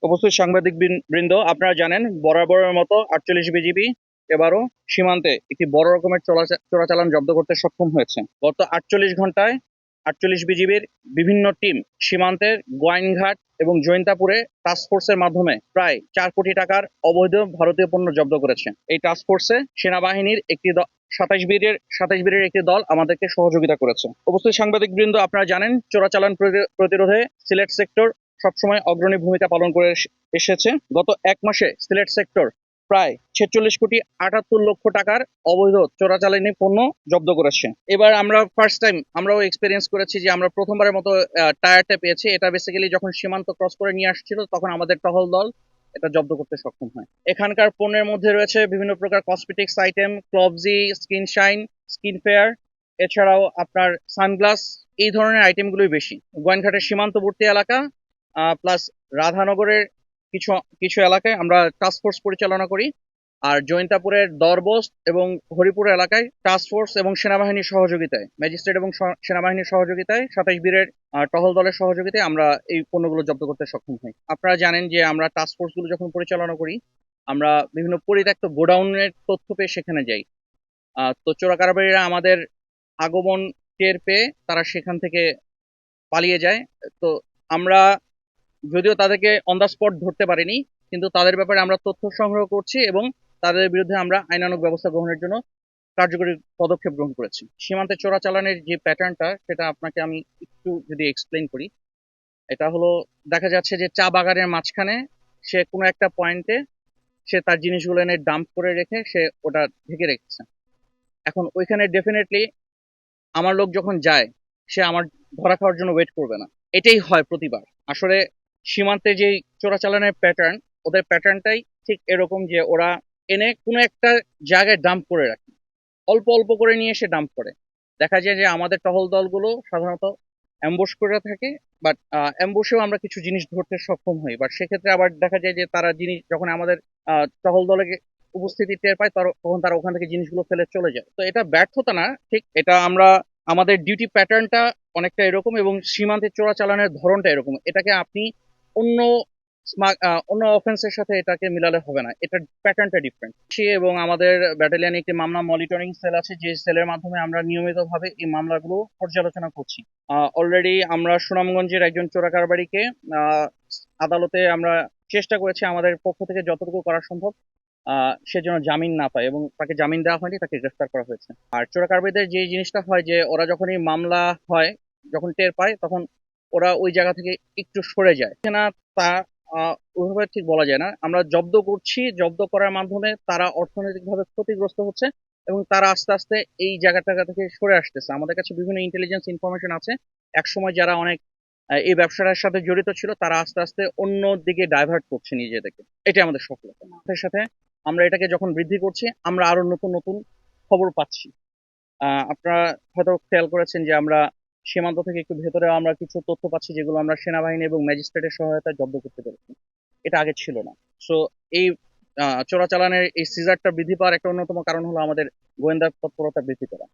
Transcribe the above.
উপস্থিত সাংবাদিক বৃন্দ, আপনারা জানেন বরাবরের মতো ৪৮ বিজিবি এবারও সীমান্তে একটি বড় রকমের চোরাচালান জব্দ করতে সক্ষম হয়েছে। গত ৪৮ ঘন্টায় ৪৮ বিজিবির বিভিন্ন টিম সীমান্তের গোয়াইনঘাট এবং জৈন্তাপুরে টাস্কফোর্সের মাধ্যমে প্রায় ৪ কোটি টাকার অবৈধ ভারতীয় পণ্য জব্দ করেছে। এই টাস্কফোর্সে সেনাবাহিনীর একটি ২৭ বীরের একটি দল আমাদেরকে সহযোগিতা করেছে। উপস্থিত সাংবাদিক বৃন্দ, আপনারা জানেন চোরাচালান প্রতিরোধে সিলেট সেক্টর সবসময় অগ্রণী ভূমিকা পালন করে এসেছে। গত ১ মাসে সিলেট সেক্টর প্রায় ৪৬,৭৮,০০,০০০ টাকার অবৈধ চোরাচালানি পণ্য জব্দ করেছে। এবার আমরা ফার্স্ট টাইম আমরাও এক্সপেরিয়েন্স করেছি যে আমরা প্রথমবারের মতো টায়ারটা পেয়েছি। এটা বেসিক্যালি যখন সীমান্ত ক্রস করে নিয়ে আসছিল তখন আমাদের টহল দল এটা জব্দ করতে সক্ষম হয়। এখানকার পণ্যের মধ্যে রয়েছে বিভিন্ন প্রকার কসমেটিক্স আইটেম, ক্লবজি, স্কিন শাইন, স্কিন ফেয়ার, এছাড়াও আপনার সানগ্লাস, এই ধরনের আইটেমগুলোই বেশি। গোয়াইনঘাটের সীমান্তবর্তী এলাকা প্লাস রাধানগরের কিছু কিছু এলাকায় আমরা টাস্ক ফোর্স পরিচালনা করি। আর জৈন্তাপুরের দরবস্ত এবং হরিপুর এলাকায় টাস্ক ফোর্স এবং সেনাবাহিনীর সহযোগিতায়, ম্যাজিস্ট্রেট এবং সেনাবাহিনীর সহযোগিতায় ২৭ বীরের টহল দলের সহযোগিতায় আমরা এই পণ্যগুলো জব্দ করতে সক্ষম হই। আপনারা জানেন যে আমরা টাস্ক ফোর্সগুলো যখন পরিচালনা করি আমরা বিভিন্ন পরিত্যক্ত গোডাউনের তথ্য পেয়ে সেখানে যাই। তো চোরা কারবারিরা আমাদের আগমন টের পেয়ে তারা সেখান থেকে পালিয়ে যায়। তো আমরা যদিও তাদেরকে অন দ্য স্পট ধরতে পারিনি, কিন্তু তাদের ব্যাপারে আমরা তথ্য সংগ্রহ করছি এবং তাদের বিরুদ্ধে আমরা আইনানুগ ব্যবস্থা গ্রহণের জন্য কার্যকরী পদক্ষেপ গ্রহণ করেছি। সীমান্তে চোরাচালানের যে প্যাটার্নটা সেটা আপনাকে আমি একটু যদি এক্সপ্লেন করি, এটা হলো দেখা যাচ্ছে যে চা বাগানের মাঝখানে সে কোনো একটা পয়েন্টে সে তার জিনিসগুলো এনে ডাম্প করে রেখে সে ওটা ঢেকে রেখেছে। এখন ওইখানে ডেফিনেটলি আমার লোক যখন যায় সে আমার ধরা খাওয়ার জন্য ওয়েট করবে না। এটাই হয় প্রতিবার। আসলে সীমান্তে যে চোরাচালানের প্যাটার্ন, ওদের প্যাটার্নটাই ঠিক এরকম যে ওরা এনে কোনো একটা জায়গায় ডাম্প করে রাখে, অল্প অল্প করে নিয়ে এসে ডাম্প করে। দেখা যায় যে আমাদের টহল দলগুলো সাধারণত অ্যাম্বুশ করে থাকে, বাট অ্যাম্বুশেও আমরা কিছু জিনিস ধরতে সক্ষম হই। বাট সেক্ষেত্রে আবার দেখা যায় যে তারা জিনিস যখন আমাদের টহল দলে উপস্থিতি টের পায় তখন তারা ওখান থেকে জিনিসগুলো ফেলে চলে যায়। তো এটা ব্যর্থতা না, ঠিক এটা আমরা আমাদের ডিউটি প্যাটার্নটা অনেকটা এরকম এবং সীমান্তে চোরাচালানের ধরনটা এরকম। এটাকে আপনি অন্য অন্য অফেন্সের সাথে এটাকে মিলালে হবে না, এটার প্যাটার্নটা ডিফারেন্ট। এবং আমাদের ব্যাটালিয়নে একটি মামলা মনিটরিং সেল আছে, যে সেলের মাধ্যমে আমরা নিয়মিতভাবে এই মামলাগুলো পর্যালোচনা করছি। অলরেডি আমরা সুনামগঞ্জের একজন চোরা কারবারিকে আদালতে আমরা চেষ্টা করেছি আমাদের পক্ষ থেকে যতটুকু করা সম্ভব সে যেন জামিন না পায়, এবং তাকে জামিন দেওয়া হয়নি, তাকে গ্রেফতার করা হয়েছে। আর চোরা কারবারিদের যে জিনিসটা হয় যে ওরা যখনই মামলা হয়, যখন টের পায় তখন ওরা ওই জায়গা থেকে একটু সরে যায় না। তা ওইভাবে ঠিক বলা যায় না। আমরা জব্দ করছি, জব্দ করার মাধ্যমে তারা অর্থনৈতিকভাবে ক্ষতিগ্রস্ত হচ্ছে এবং তারা আস্তে আস্তে এই জায়গাটা থেকে সরে আসতেছে। আমাদের কাছে বিভিন্ন ইন্টেলিজেন্স ইনফরমেশন আছে, একসময় যারা অনেক এই ব্যবসাটার সাথে জড়িত ছিল তারা আস্তে আস্তে অন্য দিকে ডাইভার্ট করছে নিজেদেরকে। এটাই আমাদের সফলতা। সাথে সাথে আমরা এটাকে যখন বৃদ্ধি করছি আমরা আরো নতুন নতুন খবর পাচ্ছি। আপনারা হয়তো খেয়াল করেছেন যে আমরা সীমান্ত থেকে একটু ভেতরে আমরা কিছু তথ্য পাচ্ছি যেগুলো আমরা সেনাবাহিনী এবং ম্যাজিস্ট্রেটের সহায়তায় জব্দ করতে পেরেছি। এটা আগে ছিল না। সো এই চোরাচালানের এই সিজারটা বৃদ্ধি পাওয়ার একটা অন্যতম কারণ হলো আমাদের গোয়েন্দা তৎপরতা বৃদ্ধি করা।